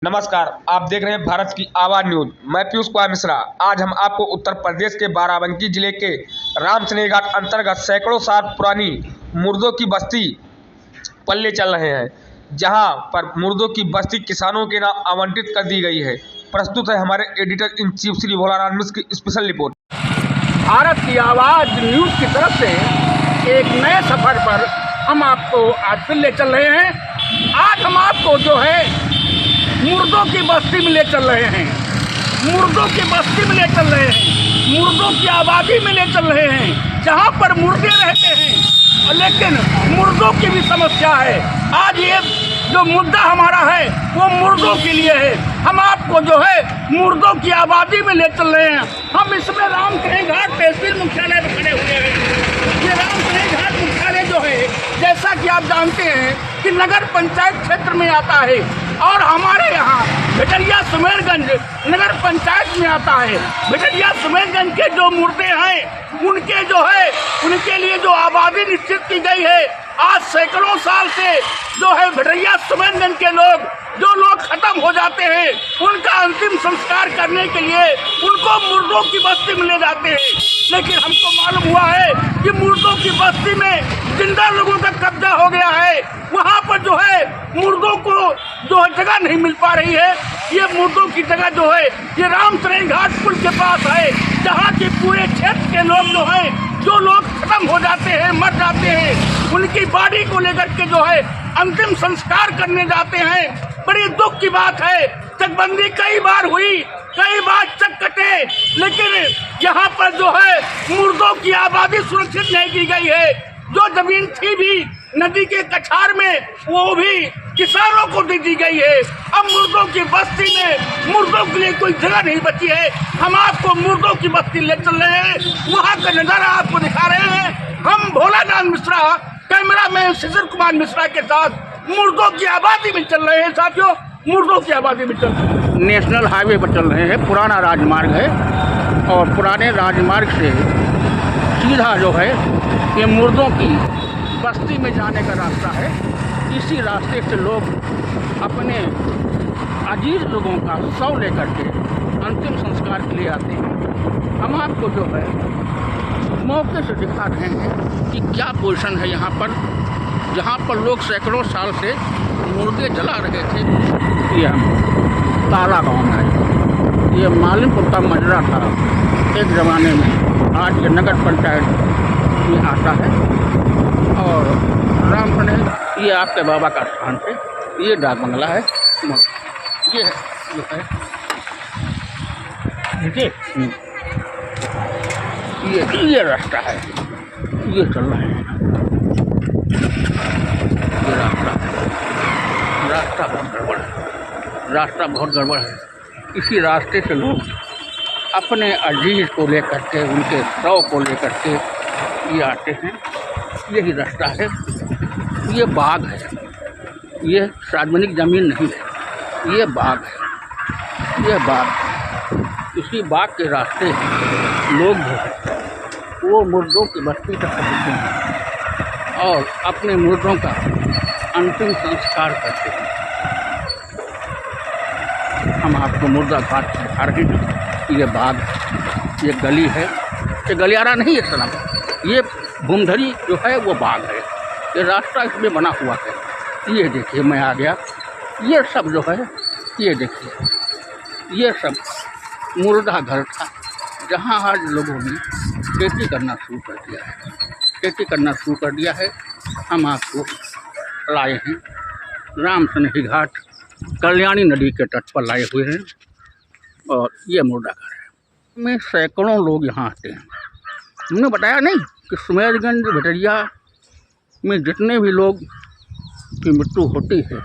नमस्कार, आप देख रहे हैं भारत की आवाज़ न्यूज। मैं पीयूष कुमार मिश्रा। आज हम आपको उत्तर प्रदेश के बाराबंकी जिले के रामसनेही घाट अंतर्गत सैकड़ों साल पुरानी मुर्दों की बस्ती पर ले चल रहे हैं, जहां पर मुर्दों की बस्ती किसानों के नाम आवंटित कर दी गई है। प्रस्तुत है हमारे editor in chief Shri Bholanath Mishra की स्पेशल रिपोर्ट। भारत की आवाज़ न्यूज की तरफ से एक नए सफर पर हम आपको आज फिर ले चल रहे हैं। आज हम आपको जो है मुर्दों की बस्ती में ले चल रहे हैं, मुर्दों की बस्ती में ले चल रहे हैं, मुर्दों की आबादी में ले चल रहे हैं, जहां पर मुर्दे रहते हैं लेकिन मुर्दों की भी समस्या है। आज ये जो मुद्दा हमारा है वो मुर्दों के लिए है। हम आपको जो है मुर्दों की आबादी में ले चल रहे हैं। हम इसमें रामसनेही घाट तहसील मुख्यालय में खड़े हुए हैं। ये रामसनेही घाट मुख्यालय जो है, जैसा कि आप जानते हैं कि नगर पंचायत क्षेत्र में आता है और हमारे यहाँ भिटरिया सुमेरगंज नगर पंचायत में आता है। भिटरिया सुमेरगंज के जो मुर्दे हैं उनके जो है उनके लिए जो आबादी निश्चित की गई है। आज सैकड़ों साल से जो है भिटरिया सुमेरगंज के जो लोग खत्म हो जाते हैं उनका अंतिम संस्कार करने के लिए उनको मुर्दों की बस्ती में ले जाते हैं। लेकिन हमको मालूम हुआ है कि मुर्दों की बस्ती में जिंदा लोगों का कब्जा हो गया है। वहाँ पर जो है मुर्दों को जो है जगह नहीं मिल पा रही है। ये मुर्दों की जगह जो है ये रामसनेही घाट पुल के पास है, जहाँ के पूरे क्षेत्र के लोग जो लोग खत्म हो जाते हैं, मर जाते हैं, उनकी बॉडी को लेकर के जो है अंतिम संस्कार करने जाते हैं। बड़ी दुख की बात है। चकबंदी कई बार हुई, कई बार चक कटे, लेकिन यहाँ पर जो है मुर्दों की आबादी सुरक्षित नहीं की गई है। जो जमीन थी भी नदी के कछार में वो भी किसानों को दे दी गई है। अब मुर्दों की बस्ती में मुर्दों के लिए कोई जगह नहीं बची है। हम आपको मुर्दों की बस्ती ले चल रहे हैं, वहाँ का नजारा आपको दिखा रहे हैं। हम भोलानाथ मिश्रा, कैमरामैन शिशिर कुमार मिश्रा के साथ मुर्दों की आबादी में चल रहे हैं। साथियों, मुर्दों की आबादी में चल रहे हैं, नेशनल हाईवे पर चल रहे हैं। पुराना राजमार्ग है और पुराने राजमार्ग से सीधा जो है ये मुर्दों की बस्ती में जाने का रास्ता है। इसी रास्ते से लोग अपने अजीज लोगों का शव लेकर के अंतिम संस्कार के लिए आते हैं। हम आपको जो है मौके से दिखा रहे हैं कि क्या पोजीशन है यहाँ पर, जहाँ पर लोग सैकड़ों साल से मुर्दे जला रहे थे। ये हम ताला गाँव में है। ये मालिमपुर का मजरा था एक ज़माने में, आज ये नगर पंचायत में आता है। और रामसनेही ये आपके बाबा का स्थान है। ये डाक बंगला है, ये है देखिए, ये रास्ता है, ये चल रहा है। ये रास्ता बहुत गड़बड़ है, रास्ता बहुत गड़बड़ है। इसी रास्ते से लोग अपने अजीज को लेकर के, उनके शव को लेकर के ये आते हैं। यही रास्ता है। ये बाग है, ये सार्वजनिक जमीन नहीं है, ये बाग है, ये बाग। इसी बाग के रास्ते लोग जो है वो मुर्दों की बस्ती तक पहुँचते हैं और अपने मुर्दों का अंतिम संस्कार करते हैं। हम आपको मुर्दा घाट दिखा रहे हैं। ये बाग, ये गली है, ये गलियारा नहीं है सनम, ये भूमधरी जो है वो बाग है। ये रास्ता इसमें बना हुआ है। ये देखिए, मैं आ गया। ये सब जो है, ये देखिए, ये सब मुर्दा घर था, जहाँ आज लोगों ने खेती करना शुरू कर दिया है। खेती करना शुरू कर दिया है। हम आपको लाए हैं रामसनेही घाट, कल्याणी नदी के तट पर लाए हुए हैं। और ये मुर्दा घर है। में सैकड़ों लोग यहाँ आते हैं। हमने बताया नहीं कि सुमेरगंज भिटरिया में जितने भी लोग की मृत्यु होती है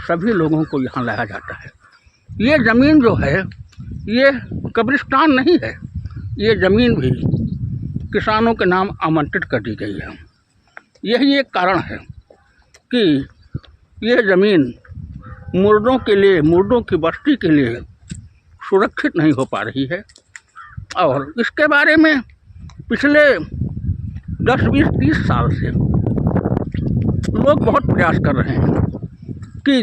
सभी लोगों को यहाँ लाया जाता है। ये ज़मीन जो है ये कब्रिस्तान नहीं है, ये ज़मीन भी किसानों के नाम आमंत्रित कर दी गई है। यही एक कारण है कि ये ज़मीन मुर्दों के लिए, मुर्दों की बस्ती के लिए सुरक्षित नहीं हो पा रही है। और इसके बारे में पिछले 10, 20, 30 साल से लोग बहुत प्रयास कर रहे हैं कि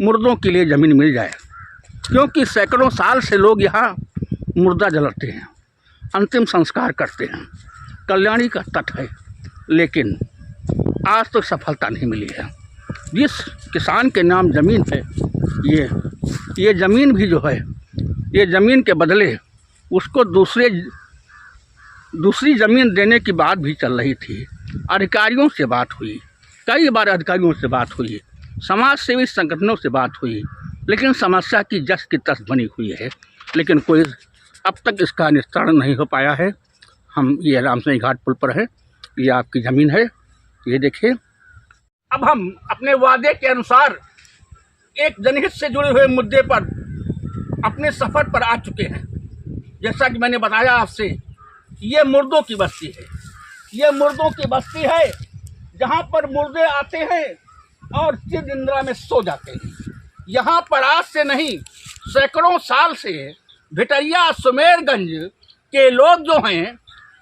मुर्दों के लिए ज़मीन मिल जाए, क्योंकि सैकड़ों साल से लोग यहाँ मुर्दा जलाते हैं, अंतिम संस्कार करते हैं। कल्याणी का तट है, लेकिन आज तक सफलता नहीं मिली है। जिस किसान के नाम ज़मीन है, ये ज़मीन भी जो है, ये ज़मीन के बदले उसको दूसरी ज़मीन देने की बात भी चल रही थी। अधिकारियों से बात हुई, कई बार अधिकारियों से बात हुई, समाज सेवी संगठनों से बात हुई, लेकिन समस्या की जस की तस बनी हुई है, लेकिन कोई अब तक इसका निस्तारण नहीं हो पाया है। हम ये रामसनेही घाट पुल पर है, ये आपकी ज़मीन है, ये देखिए। अब हम अपने वादे के अनुसार एक जनहित से जुड़े हुए मुद्दे पर अपने सफ़र पर आ चुके हैं। जैसा कि मैंने बताया आपसे, ये मुर्दों की बस्ती है, ये मुर्दों की बस्ती है जहाँ पर मुर्दे आते हैं और चिर निंद्रा में सो जाते हैं। यहाँ पर आज से नहीं, सैकड़ों साल से भिटरिया सुमेरगंज के लोग जो हैं,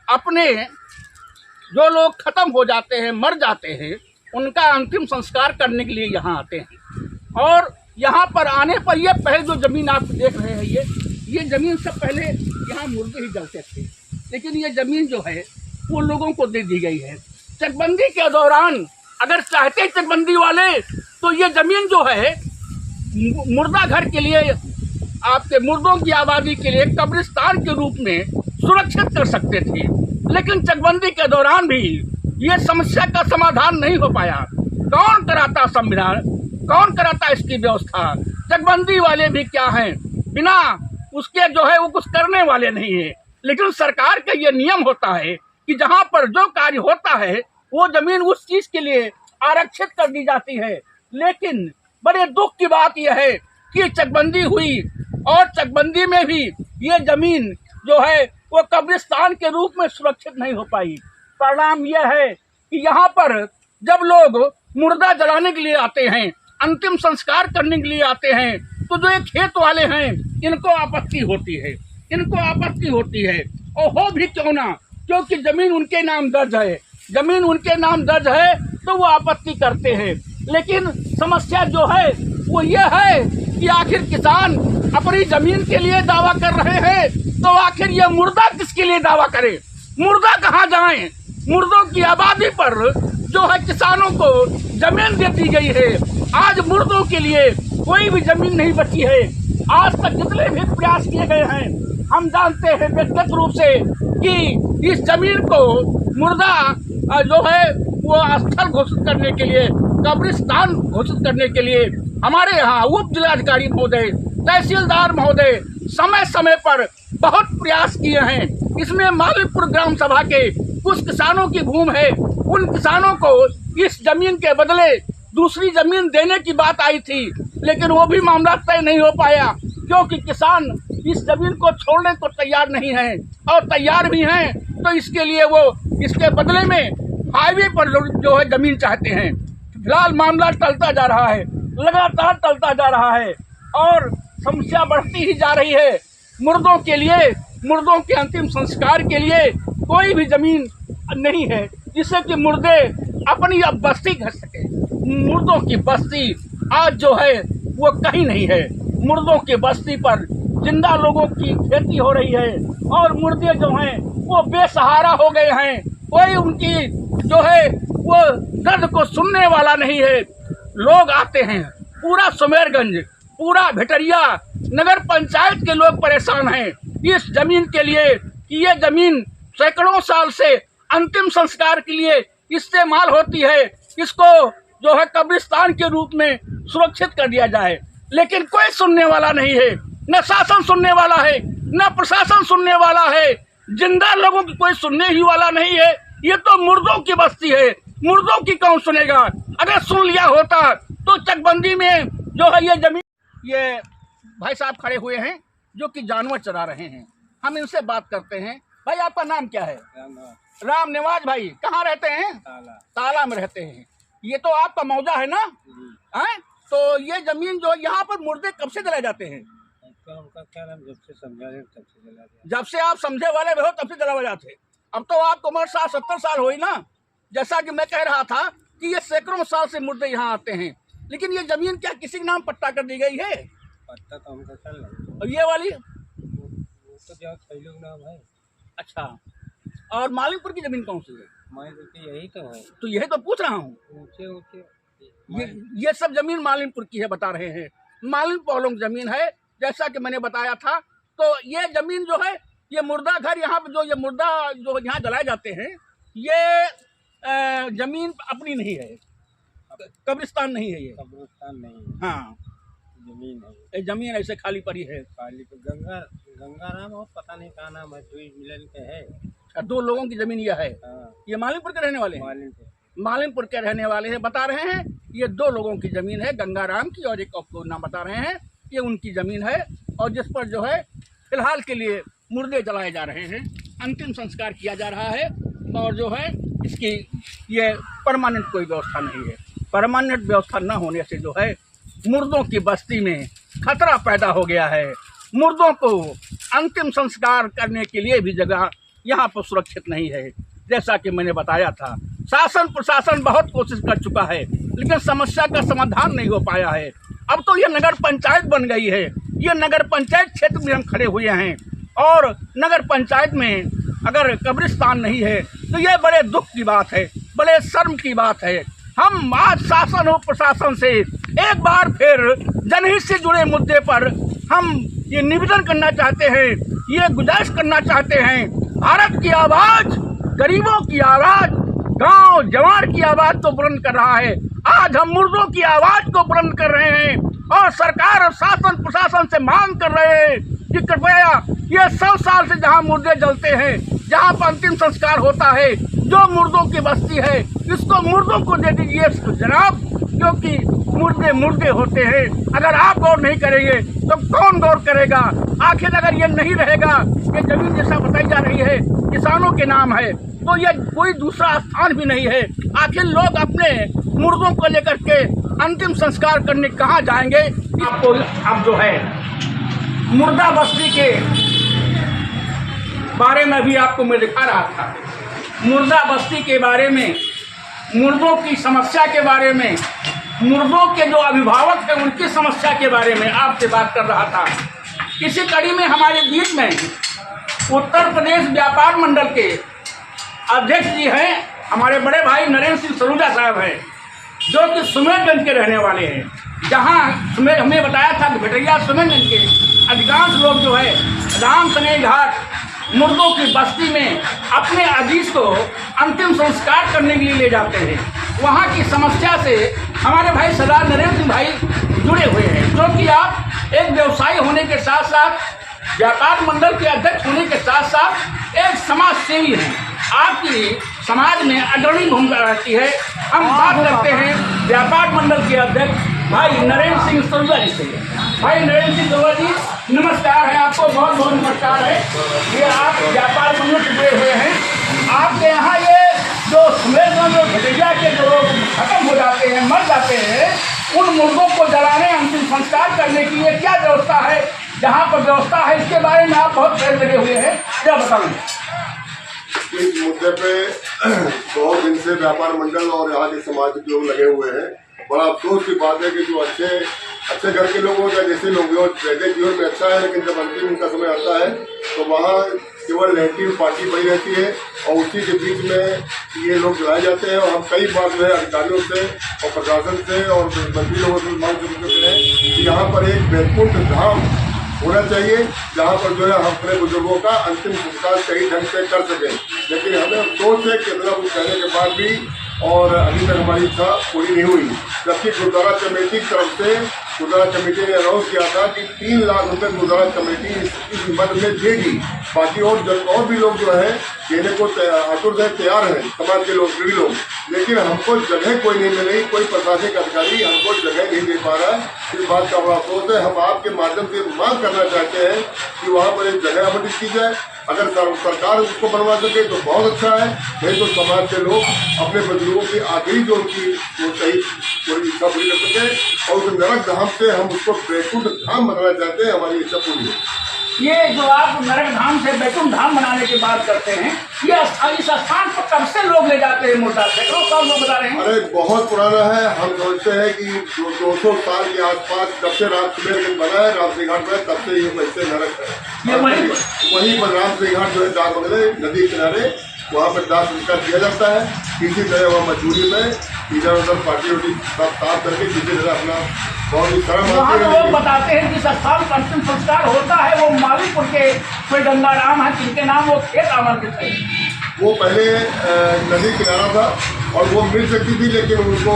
अपने जो लोग ख़त्म हो जाते हैं, मर जाते हैं, उनका अंतिम संस्कार करने के लिए यहाँ आते हैं। और यहाँ पर आने पर ये पहले जो ज़मीन आप देख रहे हैं, ये ज़मीन से पहले यहाँ मुर्गे ही जलते थे, लेकिन ये ज़मीन जो है वो लोगों को दे दी गई है। चकबंदी के दौरान अगर चाहते चकबंदी वाले तो ये ज़मीन जो है मुर्दा घर के लिए, आपके मुर्दों की आबादी के लिए कब्रिस्तान के रूप में सुरक्षित कर सकते थे, लेकिन चकबंदी के दौरान भी ये समस्या का समाधान नहीं हो पाया। कौन कराता संविधान, कौन कराता इसकी व्यवस्था? चकबंदी वाले भी क्या हैं, बिना उसके जो है वो कुछ करने वाले नहीं है। लेकिन सरकार का ये नियम होता है कि जहाँ पर जो कार्य होता है वो ज़मीन उस चीज़ के लिए आरक्षित कर दी जाती है। लेकिन बड़े दुख की बात यह है कि चकबंदी हुई और चकबंदी में भी ये ज़मीन जो है वो कब्रिस्तान के रूप में सुरक्षित नहीं हो पाई। परिणाम यह है कि यहाँ पर जब लोग मुर्दा जलाने के लिए आते हैं, अंतिम संस्कार करने के लिए आते हैं, तो जो ये खेत वाले हैं इनको आपत्ति होती है, इनको आपत्ति होती है। और हो भी क्यों ना, क्योंकि ज़मीन उनके नाम दर्ज है, ज़मीन उनके नाम दर्ज है तो वो आपत्ति करते हैं। लेकिन समस्या जो है वो ये है कि आखिर किसान अपनी ज़मीन के लिए दावा कर रहे हैं, तो आखिर ये मुर्दा किसके लिए दावा करे? मुर्दा कहाँ जाएं? मुर्दों की आबादी पर जो है किसानों को ज़मीन दे दी गई है। आज मुर्दों के लिए कोई भी ज़मीन नहीं बची है। आज तक जितने भी प्रयास किए गए हैं, हम जानते हैं व्यक्तिगत रूप से कि इस ज़मीन को मुर्दा जो है वो स्थल घोषित करने के लिए, कब्रिस्तान घोषित करने के लिए हमारे यहाँ उप जिलाधिकारी महोदय, तहसीलदार महोदय समय समय पर बहुत प्रयास किए हैं। इसमें मालिकपुर ग्राम सभा के कुछ किसानों की भूमि है, उन किसानों को इस ज़मीन के बदले दूसरी ज़मीन देने की बात आई थी, लेकिन वो भी मामला तय नहीं हो पाया, क्योंकि किसान इस ज़मीन को छोड़ने को तैयार नहीं हैं, और तैयार भी हैं तो इसके लिए वो इसके बदले में हाईवे पर जो है ज़मीन चाहते हैं। फिलहाल मामला टलता जा रहा है, लगातार टलता जा रहा है और समस्या बढ़ती ही जा रही है। मुर्दों के लिए, मुर्दों के अंतिम संस्कार के लिए कोई भी ज़मीन नहीं है जिससे कि मुर्दे अपनी अब बस्ती कर सके। मुर्दों की बस्ती आज जो है वो कहीं नहीं है। मुर्दों की बस्ती पर जिंदा लोगों की खेती हो रही है और मुर्दे जो हैं वो बेसहारा हो गए हैं। कोई उनकी जो है वो दर्द को सुनने वाला नहीं है। लोग आते हैं, पूरा सुमेरगंज, पूरा भिटरिया नगर पंचायत के लोग परेशान हैं इस ज़मीन के लिए कि ये ज़मीन सैकड़ों साल से अंतिम संस्कार के लिए इस्तेमाल होती है, इसको जो है कब्रिस्तान के रूप में सुरक्षित कर दिया जाए। लेकिन कोई सुनने वाला नहीं है, न शासन सुनने वाला है, न प्रशासन सुनने वाला है। जिंदा लोगों की कोई सुनने ही वाला नहीं है। ये तो मुर्दों की बस्ती है, मुर्दों की कौन सुनेगा? अगर सुन लिया होता तो चकबंदी में जो है ये ज़मीन, ये भाई साहब खड़े हुए हैं जो कि जानवर चरा रहे हैं, हम इनसे बात करते हैं। भाई आपका नाम क्या है? राम निवाज भाई। कहाँ रहते हैं? ताला में रहते हैं। ये तो आपका मौजा है ना? हैं? तो ये ज़मीन जो यहाँ पर मुर्दे कब से जलाए जाते हैं? उनका क्या नाम, जब से समझा रहे तब से जला दिया। जब से आप समझे वाले हो तब से जलाए जाते। अब तो आपको उम्र 60-70 साल हुई ना। जैसा कि मैं कह रहा था कि ये सैकड़ों साल से मुर्दे यहाँ आते हैं। लेकिन ये जमीन क्या किसी के नाम पट्टा कर दी गई है? पट्टा तो हमको चल रहा और ये वाली? वो तो जो कई लोग नाम है। अच्छा, और मालिकपुर की जमीन कौन सी है? मैं तो यही तो है। तो यही तो पूछ रहा हूँ। ऊंचे ऊंचे ये सब जमीन मालिनपुर की है बता रहे हैं। मालिनपुर जमीन है, जैसा कि मैंने बताया था। तो ये जमीन जो है, ये मुर्दा घर यहाँ पे जो ये मुर्दा जो यहाँ जलाए जाते हैं, ये जमीन अपनी नहीं है, कब्रिस्तान नहीं है ये। कब्रिस्तान नहीं है। हाँ, जमीन है। ये जमीन ऐसे खाली पड़ी है। खाली तो गंगा राम और पता नहीं कहाँ नाम है, जो मिलन के है। दो लोगों की जमीन यह है। हाँ, ये मालिनपुर के रहने वाले हैं। मालिनपुर मालिनपुर के रहने वाले हैं, बता रहे हैं। ये दो लोगों की जमीन है, गंगाराम की और एक आपको नाम बता रहे हैं। ये उनकी जमीन है और जिस पर जो है फिलहाल के लिए मुर्दे जलाए जा रहे हैं, अंतिम संस्कार किया जा रहा है। और जो है इसकी ये परमानेंट कोई व्यवस्था नहीं है। परमानेंट व्यवस्था न होने से जो है मुर्दों की बस्ती में खतरा पैदा हो गया है। मुर्दों को अंतिम संस्कार करने के लिए भी जगह यहाँ पर सुरक्षित नहीं है। जैसा कि मैंने बताया था, शासन प्रशासन बहुत कोशिश कर चुका है, लेकिन समस्या का समाधान नहीं हो पाया है। अब तो ये नगर पंचायत बन गई है। ये नगर पंचायत क्षेत्र में हम खड़े हुए हैं और नगर पंचायत में अगर कब्रिस्तान नहीं है तो ये बड़े दुख की बात है, बड़े शर्म की बात है। हम आज शासन और प्रशासन से एक बार फिर जनहित से जुड़े मुद्दे पर हम ये निवेदन करना चाहते हैं, ये गुजारिश करना चाहते हैं। भारत की आवाज़, गरीबों की आवाज़, गांव जवार की आवाज़ तो बुलंद कर रहा है। आज हम मुर्दों की आवाज़ को बुलंद कर रहे हैं और सरकार और शासन प्रशासन से मांग कर रहे हैं कि कृपया ये 100 साल से जहां मुर्दे जलते हैं, जहां पर अंतिम संस्कार होता है, जो मुर्दों की बस्ती है, इसको मुर्दों को दे दीजिए जनाब, क्योंकि मुर्दे मुर्दे होते हैं। अगर आप गौर नहीं करेंगे तो कौन गौर करेगा? आखिर अगर ये नहीं रहेगा, ये जमीन जैसा बताई जा रही है किसानों के नाम है, तो ये कोई दूसरा स्थान भी नहीं है। आखिर लोग अपने मुर्दों को लेकर के अंतिम संस्कार करने कहाँ जाएंगे? आपको अब जो है मुर्दा बस्ती के बारे में भी आपको मैं दिखा रहा था। मुर्दा बस्ती के बारे में, मुर्दों की समस्या के बारे में, मुर्दों के जो अभिभावक हैं उनकी समस्या के बारे में आपसे बात कर रहा था। इसी कड़ी में हमारे बीच में उत्तर प्रदेश व्यापार मंडल के अध्यक्ष जी हैं, हमारे बड़े भाई नरेंद्र सिंह सलूजा साहब हैं, जो कि सुमेरगंज के रहने वाले हैं। जहां हमें बताया था कि भटैया सुमेरगंज के अधिकांश लोग जो है राम सनेही घाट मुर्दों की बस्ती में अपने अजीज को अंतिम संस्कार करने के लिए ले जाते हैं। वहाँ की समस्या से हमारे भाई सरदार नरेंद्र सिंह भाई जुड़े हुए हैं, जो कि आप एक व्यवसायी होने के साथ साथ, व्यापार मंडल के अध्यक्ष होने के साथ साथ एक समाज सेवी हैं। आपकी समाज में अग्रणी भूमिका रहती है। हम बात करते हैं व्यापार मंडल के अध्यक्ष भाई नरेंद्र सिंह सलूजा जी से। भाई नरेंद्र सिंह सलूजा जी, नमस्कार है आपको, बहुत बहुत नमस्कार है। ये आप व्यापार मंडल से जुड़े हुए हैं। आपके यहाँ ये जो सुमेरगंज और भटैया के जो लोग खत्म हो जाते हैं, मर जाते हैं, उन मुर्दों को जलाने, अंतिम संस्कार करने की ये क्या व्यवस्था है? जहाँ पर व्यवस्था है इसके बारे में आप बहुत पहले लगे हुए हैं, क्या बताएंगे? इस मुद्दे पे बहुत दिन से व्यापार मंडल और यहाँ के समाज के लोग लगे हुए हैं। बड़ा अफसोस की बात है कि जो अच्छे घर के लोग हो या जैसे लोग हो, वैसे जीवन में अच्छा है, लेकिन जब अंतिम उनका समय आता है तो वहाँ केवल नेगेटिव पार्टी बनी रहती है और उसी के बीच में ये लोग जलाए जाते हैं। और हम कई बार जो है अधिकारियों से और प्रशासन से और मंत्री लोगों से मांग चुके हैं कि यहाँ पर एक वैकुंठ धाम होना चाहिए, जहाँ पर जो है हम अपने बुजुर्गों का अंतिम संस्कार सही ढंग से कर सकें। लेकिन हमें अफसोस है कि इतना कुछ कहने के बाद भी और अभी तक हमारी इच्छा पूरी नहीं हुई। जबकि गुरुद्वारा कमेटी की तरफ से गुरुद्वारा कमेटी ने अनाउंस किया था कि 3 लाख रुपए गुरुद्वारा कमेटी इस मद में देगी। बाकी और भी लोग जो है देने को आतुर से तैयार हैं, समाज के लोग, सभी लोग। लेकिन हमको जगह कोई नहीं मिल रही, कोई प्रशासनिक अधिकारी हमको जगह नहीं दे पा रहा है। इस बात का बड़ा अफसोस है। हम आपके माध्यम से मांग करना चाहते हैं कि वहाँ पर एक जगह आवंटित की जाए। अगर सरकार उसको बनवा सके तो बहुत अच्छा है, नहीं तो समाज के लोग अपने बुजुर्गों की आखिरी जो उनकी वो सही पूरी इच्छा पूरी कर सके और उस नरक धाम से हम उसको वैकुंठ धाम बनाना चाहते हैं। हमारी इच्छा पूरी है। ये जो आप नरक धाम से बैकुंठ धाम बनाने की बात करते हैं, ये इस स्थान पर कब से लोग ले जाते हैं मोटरसाइकिल? सैकड़ों साल लोग बता रहे हैं। अरे बहुत पुराना है। हम सोचते हैं कि 200 साल के आसपास जब से राम सिंह बना है, राम सिंह घाट बना, तब से ये वैसे नरक है। ये वहीं पर राम सिंह घाट जो है डाक बंगले नदी किनारे, वहाँ पर दाह संस्कार किया जाता है। किसी तरह वह मजबूरी में इधर उधर पार्टी उटी सब साफ करके किसी तरह अपना बहुत ही शर्म वहाँ आती तो है। लोग बताते हैं कि स्थान पर अंतिम संस्कार होता है वो मालीपुर के कोई गंगाराम है, जिनके नाम वो खेत आमंत्रित है। वो पहले नदी किनारा था और वो मिल सकती थी, लेकिन उनको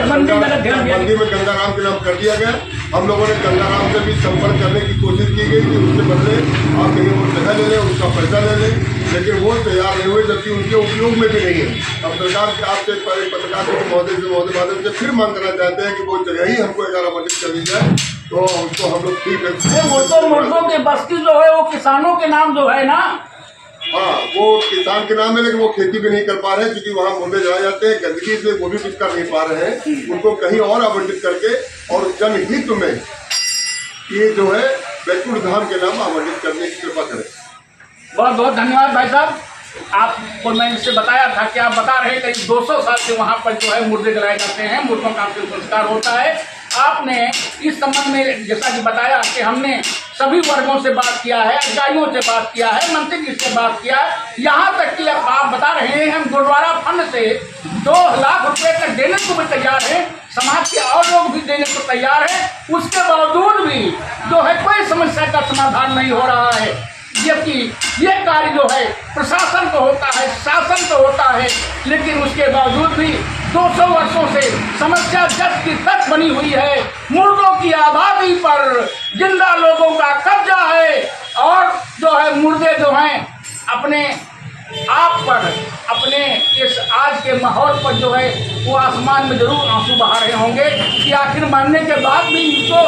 मंडी में गंगाराम के नाम कर दिया गया। हम लोगों ने गंगाराम से भी संपर्क करने की कोशिश की गई कि उसके बदले आप कहीं वो जगह ले लें, उसका पैसा ले लें, लेकिन वो तैयार नहीं हुए, जबकि उनके उपयोग में भी नहीं है। अब सरकार के आपसे पत्रकार महोदय माध्यम से फिर मांग करना चाहते हैं कि वो जगह ही हमको 11 बजे कर दी जाए, तो उसको हम लोग ठीक है। मुर्दों की बस्ती जो है वो किसानों के नाम जो है ना, हाँ, वो किसान के नाम है, लेकिन वो खेती भी नहीं कर पा रहे हैं क्योंकि वहाँ मुर्दे जलाए जाते हैं। गंदगी से वो भी कुछ कर नहीं पा रहे हैं। उनको कहीं और आवंटित करके और जनहित में ये जो है बैकुंठ धाम के नाम आवंटित करने की कृपा करें। बहुत बहुत धन्यवाद भाई साहब। आपको मैंने इससे बताया था कि आप बता रहे हैं करीब 200 साल से वहाँ पर जो है मुर्दे जलाए जाते हैं, मुर्दों का अंतिम संस्कार होता है। आपने इस संबंध में जैसा कि बताया कि हमने सभी वर्गों से बात किया है, अधिकारियों से बात किया है, मंत्री जी से बात किया है, यहाँ तक कि आप बता रहे हैं हम गुरुद्वारा फंड से 2 लाख रुपए का देने को भी तैयार है, समाज के और लोग भी देने को तैयार है। उसके बावजूद भी जो है कोई समस्या का समाधान नहीं हो रहा है, जबकि ये कार्य जो है प्रशासन को होता है, शासन को होता है, लेकिन उसके बावजूद भी 200 वर्षों से समस्या जस की तस बनी हुई है। मुर्दों की आबादी पर जिंदा लोगों का कब्जा है और जो है मुर्दे जो हैं अपने आप पर, अपने इस आज के माहौल पर जो है वो आसमान में जरूर आंसू बहा रहे होंगे कि आखिर मरने के बाद भी इनको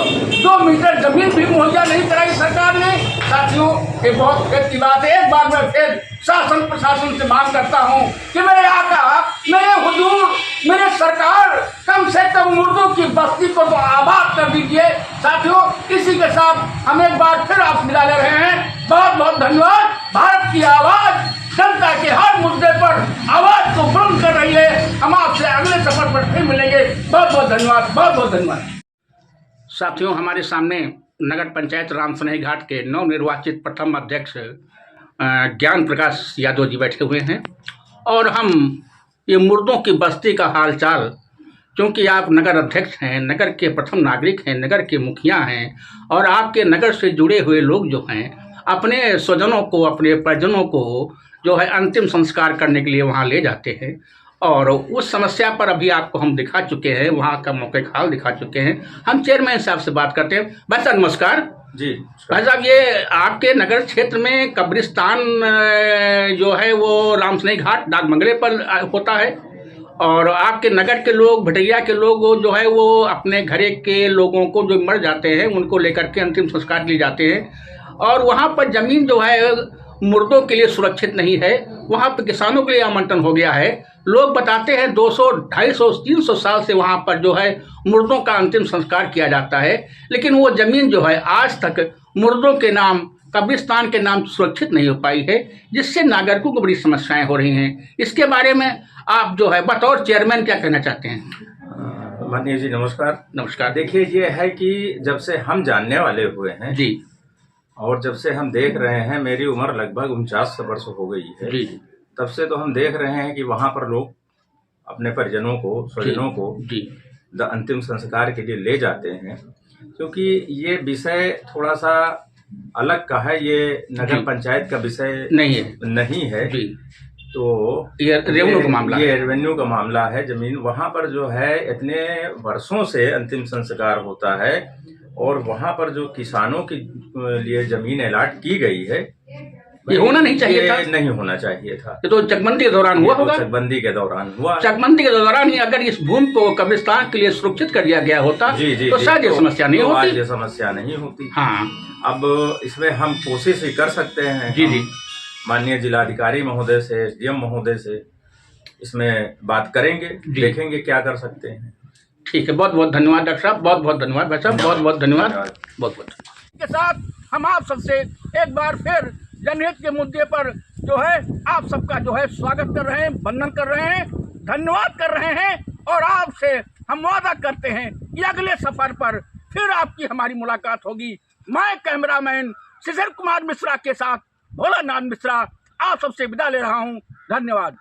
2 मीटर जमीन भी मुहैया नहीं कराई सरकार ने। साथियों, ये बहुत खेद की बात है। एक बार मैं फिर शासन प्रशासन से मांग करता हूँ कि मेरे आका, मेरे हुजूर, मेरे सरकार, कम से कम मुर्दों की बस्ती को तो आबाद कर दीजिए। साथियों, इसी के साथ हम एक बार फिर आप मिला ले रहे हैं। बहुत बहुत धन्यवाद। भारत की आवाज जनता के हर मुद्दे पर आवाज को बुलंद कर रही है। हम आपसे अगले सफर पर फिर मिलेंगे। बहुत बहुत धन्यवाद, बहुत बहुत धन्यवाद। साथियों, हमारे सामने नगर पंचायत रामसनेही घाट के नवनिर्वाचित प्रथम अध्यक्ष ज्ञान प्रकाश यादव जी बैठे हुए हैं और हम ये मुर्दों की बस्ती का हालचाल, क्योंकि आप नगर अध्यक्ष हैं, नगर के प्रथम नागरिक हैं, नगर के मुखिया हैं और आपके नगर से जुड़े हुए लोग जो हैं अपने स्वजनों को, अपने परिजनों को जो है अंतिम संस्कार करने के लिए वहाँ ले जाते हैं और उस समस्या पर अभी आपको हम दिखा चुके हैं, वहाँ का मौके का हाल दिखा चुके हैं। हम चेयरमैन साहब से बात करते हैं। भाई साहब नमस्कार। जी भाई साहब, ये आपके नगर क्षेत्र में कब्रिस्तान जो है वो रामसनेही घाट डाक बंगले पर होता है और आपके नगर के लोग, भटैया के लोग जो है वो अपने घरे के लोगों को जो मर जाते हैं उनको लेकर के अंतिम संस्कार लिए जाते हैं और वहाँ पर ज़मीन जो है मुर्दों के लिए सुरक्षित नहीं है। वहाँ पर किसानों के लिए आवंटन हो गया है। लोग बताते हैं 200, 250, 300 साल से वहाँ पर जो है मुर्दों का अंतिम संस्कार किया जाता है, लेकिन वो ज़मीन जो है आज तक मुर्दों के नाम, कब्रिस्तान के नाम सुरक्षित नहीं हो पाई है, जिससे नागरिकों को बड़ी समस्याएं हो रही हैं। इसके बारे में आप जो है बतौर चेयरमैन क्या कहना चाहते हैं? माननीय जी नमस्कार। नमस्कार। देखिए, ये है कि जब से हम जानने वाले हुए हैं जी और जब से हम देख रहे हैं, मेरी उम्र लगभग 49 वर्ष हो गई है जी, तब से तो हम देख रहे हैं कि वहाँ पर लोग अपने परिजनों को, स्वजनों को जी अंतिम संस्कार के लिए ले जाते हैं। क्योंकि ये विषय थोड़ा सा अलग का है, ये नगर पंचायत का विषय नहीं है जी। तो ये रेवेन्यू का मामला, ये रेवेन्यू का मामला है। जमीन वहाँ पर जो है इतने वर्षों से अंतिम संस्कार होता है और वहाँ पर जो किसानों के लिए जमीन अलॉट की गई है, ये होना नहीं चाहिए था। नहीं होना चाहिए था। ये तो चकबंदी के दौरान हुआ होगा। चकबंदी के दौरान हुआ। चकबंदी के दौरान ही अगर इस भूमि को कब्रिस्तान के लिए सुरक्षित कर दिया गया होता तो शायद ये समस्या नहीं होती। ये समस्या नहीं होती। हाँ, अब इसमें हम कोशिश ही कर सकते हैं। जी जी, माननीय जिलाधिकारी महोदय से, एसडीएम महोदय से इसमें बात करेंगे, देखेंगे क्या कर सकते हैं। ठीक है, बहुत बहुत धन्यवाद डॉक्टर साहब, बहुत बहुत धन्यवाद भाई साहब, बहुत बहुत धन्यवाद, बहुत बहुत के साथ हम आप सबसे एक बार फिर जनहित के मुद्दे पर जो है आप सबका जो है स्वागत कर रहे हैं, वंदन कर रहे हैं, धन्यवाद कर रहे हैं और आपसे हम वादा करते हैं कि अगले सफर पर फिर आपकी हमारी मुलाकात होगी। मैं कैमरामैन शिशिर कुमार मिश्रा के साथ भोलानाथ मिश्रा आप सबसे विदा ले रहा हूं। धन्यवाद।